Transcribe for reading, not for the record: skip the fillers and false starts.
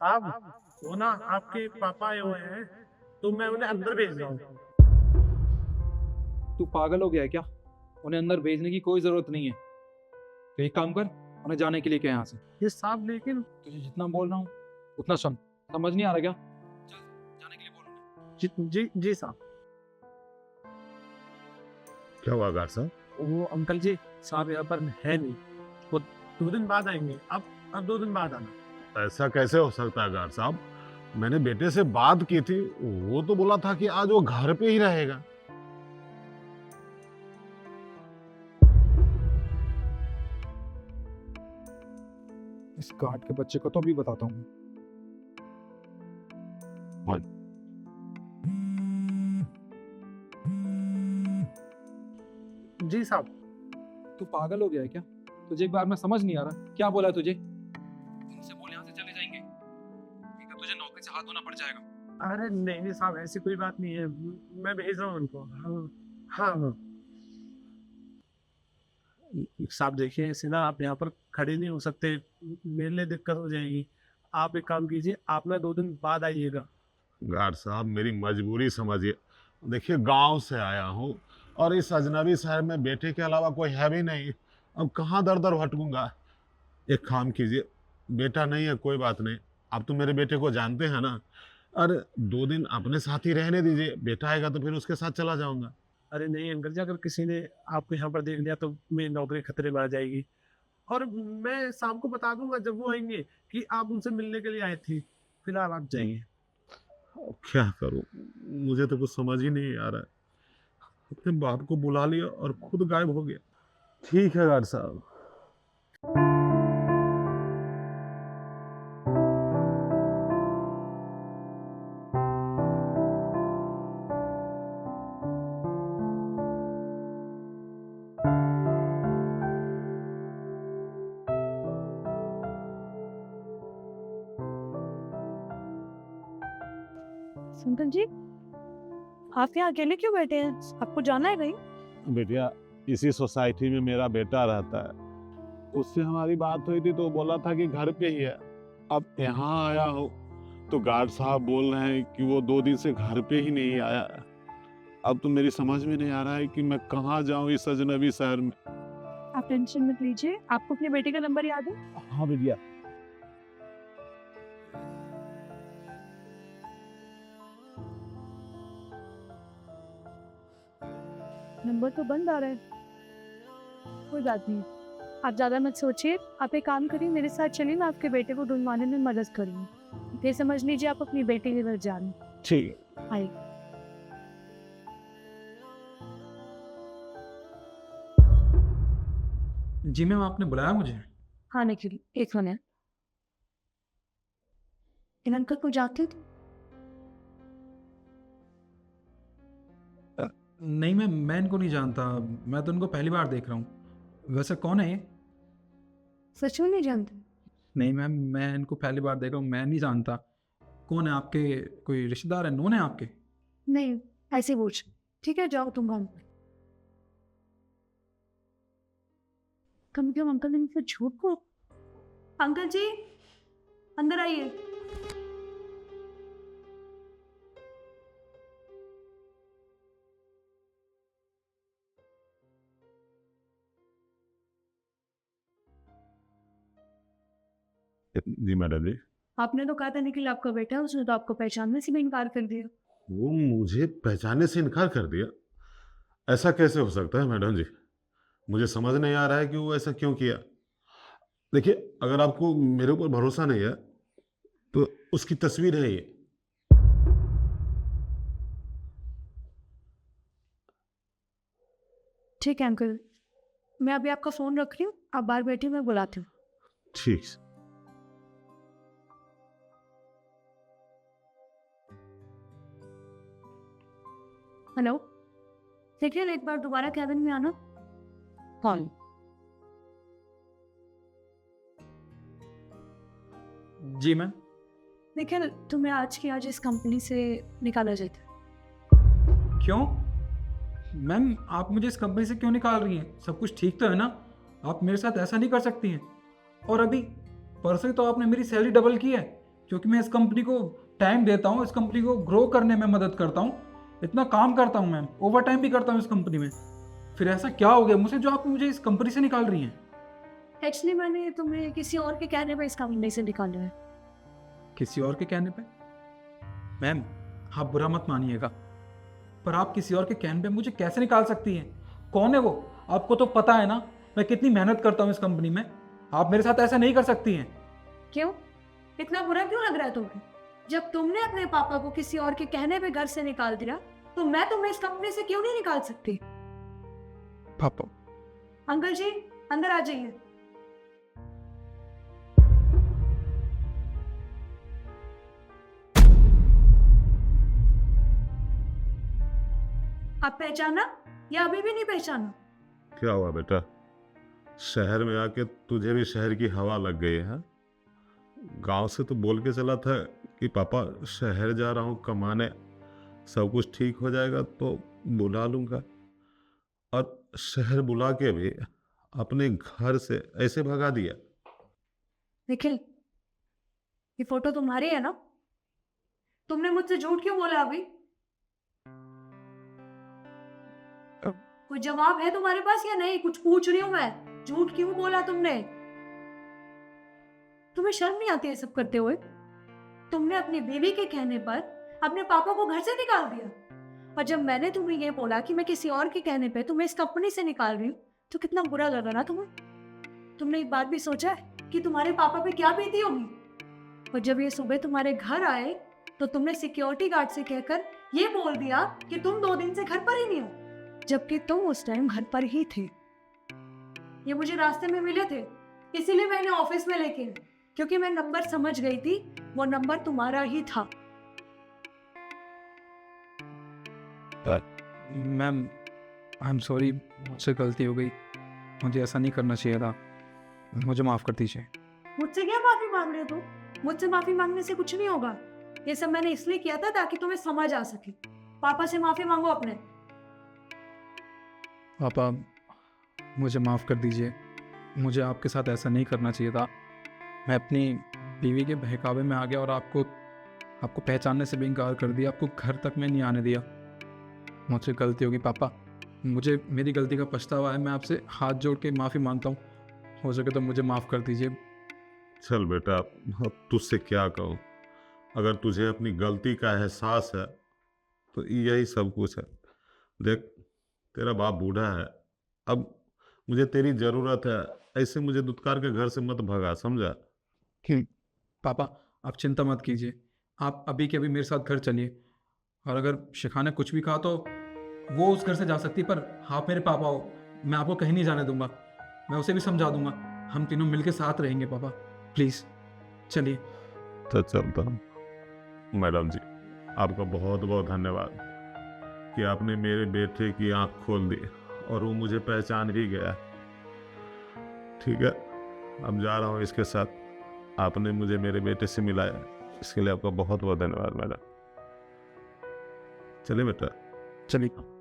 साहब, वो ना आपके पापा आए हुए हैं, तो मैं उन्हें अंदर भेज रहा हूँ। तू पागल हो गया है क्या? उन्हें अंदर भेजने की कोई जरूरत नहीं है। तो एक काम कर, उन्हें जाने के लिए कह यहाँ से। ये साहब लेकिन तुझे जितना बोल रहा हूँ उतना सुन। समझ नहीं आ रहा क्या? चल, जाने के लिए बोल उन्हें। जी साहब। क्या हुआ गार्ड साहब? वो अंकल जी साहब यहाँ पर है नहीं, वो 2 दिन बाद आएंगे। अब 2 दिन बाद आना। ऐसा कैसे हो सकता है गार्ड साहब? मैंने बेटे से बात की थी, वो तो बोला था कि आज वो घर पे ही रहेगा। इस गार्ड के बच्चे को तो अभी बताता हूँ। जी साहब। तू पागल हो गया है क्या? तुझे एक बार में समझ नहीं आ रहा क्या बोला तुझे? उनसे बोल यहाँ से चले जाएंगे, नहीं तो तुझे नौकरी से हाथ धोना पड़ जाएगा। अरे नहीं साहब, ऐसी कोई बात नहीं है, मैं भेज रहा हूँ उनको। हाँ हाँ साहब, देखिए ऐसे ना आप यहाँ पर खड़े नहीं हो सकते, मेरे लिए दिक्कत हो जाएगी। आप एक काम कीजिए, आप ना 2 दिन बाद आइएगा। गार्ड साहब, मेरी मजबूरी समझिए। देखिए, गांव से आया हूँ और इस अजनबी शहर में बेटे के अलावा कोई है भी नहीं। अब कहाँ दर दर भटकूंगा। एक काम कीजिए, बेटा नहीं है कोई बात नहीं, आप तो मेरे बेटे को जानते हैं ना। अरे 2 दिन अपने साथ ही रहने दीजिए, बेटा आएगा तो फिर उसके साथ चला जाऊंगा। अरे नहीं अंकल जी, अगर किसी ने आपको यहाँ पर देख लिया तो मेरी नौकरी खतरे में आ जाएगी। और मैं शाम को बता दूंगा जब वो आएंगे कि आप उनसे मिलने के लिए आए थे। फिलहाल आप जाइए। अब क्या करूं, मुझे तो कुछ समझ ही नहीं आ रहा है। अपने बाप को बुला लिया और खुद गायब हो गया। ठीक है गार्ड साहब। अंकल जी, आप यहाँ अकेले क्यों बैठे हैं? आपको जाना है कहीं? बेटिया, इसी सोसाइटी में मेरा बेटा रहता है, उससे हमारी बात हुई थी तो वो बोला था कि घर पे ही है। अब यहाँ आया हूँ तो गार्ड साहब बोल रहे हैं कि वो 2 दिन से घर पे ही नहीं आया। अब तो मेरी समझ में नहीं आ रहा है कि मैं कहाँ जाऊँ इस अजनबी शहर में। आप टेंशन मत लीजिए। आपको अपने बेटे का नंबर याद है? हाँ बेटिया। नंबर तो बंद आ रहा है। कोई बात नहीं, आप ज़्यादा मत सोचिए। आप एक काम करिए, मेरे साथ चलिए, मैं आपके बेटे को ढूंढवाने में मदद करूँगी। ये समझ लीजिए आप अपनी बेटी के घर जा रहे हैं। ठीक। आइए। जी मैम, आपने बुलाया मुझे? हाँ निखिल, एक मिनट। इन अंकल को जानते थे? नहीं मैम, मैं इनको नहीं जानता। मैं तो इनको पहली बार देख रहा हूँ। वैसे कौन है ये? सच में नहीं जानते? नहीं मैम, मैं इनको पहली बार देख रहा हूँ, मैं नहीं जानता। कौन है आपके? कोई रिश्तेदार है, नोन है आपके? नहीं, ऐसे पूछ। ठीक है, जाओ तुम हम। कम से कम अंकल ने मुझसे झूठ को। अंकल जी, अंदर आइए। जी मैडम जी। आपने तो कहा था निखिल आपका बेटा है, उसने तो आपको पहचानने से भी इनकार कर दिया। वो मुझे पहचानने से इनकार कर दिया? ऐसा कैसे हो सकता है मैडम जी? मुझे समझ नहीं आ रहा है कि वो ऐसा क्यों किया। देखिए, अगर आपको मेरे ऊपर भरोसा नहीं है तो उसकी तस्वीर है ये। ठीक है अंकल, मैं अभी आपका फोन रख रही हूँ, आप बाहर बैठिए, मैं बुलाती हूँ। ठीक। हेलो निखिल, एक बार दोबारा कैबिन में आना। कॉल। जी मैम। निखिल, तुम्हें आज की आज इस कंपनी से निकाला जाता। क्यों मैम? आप मुझे इस कंपनी से क्यों निकाल रही हैं? सब कुछ ठीक तो है ना? आप मेरे साथ ऐसा नहीं कर सकती हैं। और अभी परसों ही तो आपने मेरी सैलरी डबल की है। क्योंकि मैं इस कंपनी को टाइम देता हूँ, इस कंपनी को ग्रो करने में मदद करता हूँ, इतना काम करता हूँ मैम, ओवर टाइम भी करता हूँ इस कंपनी में। फिर ऐसा क्या हो गया मुझे जो आप मुझे इस कंपनी से निकाल रही हैं? एक्चुअली मैंने तुम्हें किसी और के कहने पर इस कंपनी से निकाला है। किसी और के कहने पे? मैम आप बुरा मत मानिएगा, पर आप किसी और के कहने पे मुझे कैसे निकाल सकती हैं? कौन है वो? आपको तो पता है ना मैं कितनी मेहनत करता हूँ इस कंपनी में। आप मेरे साथ ऐसा नहीं कर सकती हैं। क्यों? इतना बुरा क्यों लग रहा है तुम्हें? जब तुमने अपने पापा को किसी और के कहने पे घर से निकाल दिया, तो मैं तुम्हें इस कंपनी से क्यों नहीं निकाल सकती? पापा, अंकल जी अंदर आ जाइए। आप पहचाना या अभी भी नहीं पहचाना? क्या हुआ बेटा, शहर में आके तुझे भी शहर की हवा लग गई है? गांव से तो बोल के चला था कि पापा शहर जा रहा हूँ कमाने, सब कुछ ठीक हो जाएगा तो बुला लूंगा, और शहर बुला के भी अपने घर से ऐसे भगा दिया। निखिल, ये फोटो तुम्हारी है ना? तुमने मुझसे झूठ क्यों बोला अभी? कोई जवाब है तुम्हारे पास या नहीं? कुछ पूछ रही हूं मैं, झूठ क्यों बोला तुमने? तुम्हें शर्म नहीं आती है सब करते हुए? तुमने अपनी बीवी के कहने पर अपने पापा को घर से निकाल दिया, और जब मैंने तुम्हें ये बोला कि मैं किसी और के कहने पे तुम्हें इस कंपनी से निकाल रही हूँ, तो कितना बुरा लगा ना तुम्हें? तुमने एक बात भी सोचा है कि तुम्हारे पापा पे क्या बीती होगी? और जब ये सुबह तुम्हारे घर आए तो तुमने सिक्योरिटी गार्ड से कहकर ये बोल दिया कि तुम 2 दिन से घर पर ही नहीं हो, जबकि तुम उस टाइम घर पर ही थे। ये मुझे रास्ते में मिले थे, इसीलिए मैंने ऑफिस में लेके आए, क्योंकि मैं नंबर समझ गई थी, वो नंबर तुम्हारा ही था। मैम आई एम सॉरी, मुझसे गलती हो गई, मुझे ऐसा नहीं करना चाहिए था, मुझे माफ़ कर दीजिए। मुझसे क्या माफी मांग रहे हो तुम? मुझसे माफी मांगने से कुछ नहीं होगा। ये सब मैंने इसलिए किया था ताकि तुम्हें समझ आ सके। पापा से माफी मांगो अपने। पापा मुझे माफ़ कर दीजिए, मुझे आपके साथ ऐसा नहीं करना चाहिए था। मैं अपनी बीवी के बहकावे में आ गया और आपको पहचानने से भी इनकार कर दिया, आपको घर तक में नहीं आने दिया। मुझसे गलती होगी पापा, मुझे मेरी गलती का पछतावा है, मैं आपसे हाथ जोड़ के माफ़ी मांगता हूँ, हो सके तो मुझे माफ़ कर दीजिए। चल बेटा, अब तुझसे क्या कहूँ, अगर तुझे अपनी गलती का एहसास है तो यही सब कुछ है। देख, तेरा बाप बूढ़ा है, अब मुझे तेरी ज़रूरत है, ऐसे मुझे दुत्कार के घर से मत भगा, समझा? पापा आप चिंता मत कीजिए, आप अभी के अभी मेरे साथ घर चलिए, और अगर शिखा ने कुछ भी कहा तो वो उस घर से जा सकती, पर आप मेरे पापा हो, मैं आपको कहीं नहीं जाने दूंगा, मैं उसे भी समझा दूंगा, हम तीनों मिलके साथ रहेंगे। पापा प्लीज़ चलिए। तो चलता हूँ। मैडम जी, आपका बहुत बहुत धन्यवाद कि आपने मेरे बेटे की आंख खोल दी और वो मुझे पहचान भी गया। ठीक है, अब जा रहा हूँ इसके साथ, आपने मुझे मेरे बेटे से मिलाया, इसके लिए आपका बहुत बहुत धन्यवाद मैडम। चलिए बेटा। चलिए।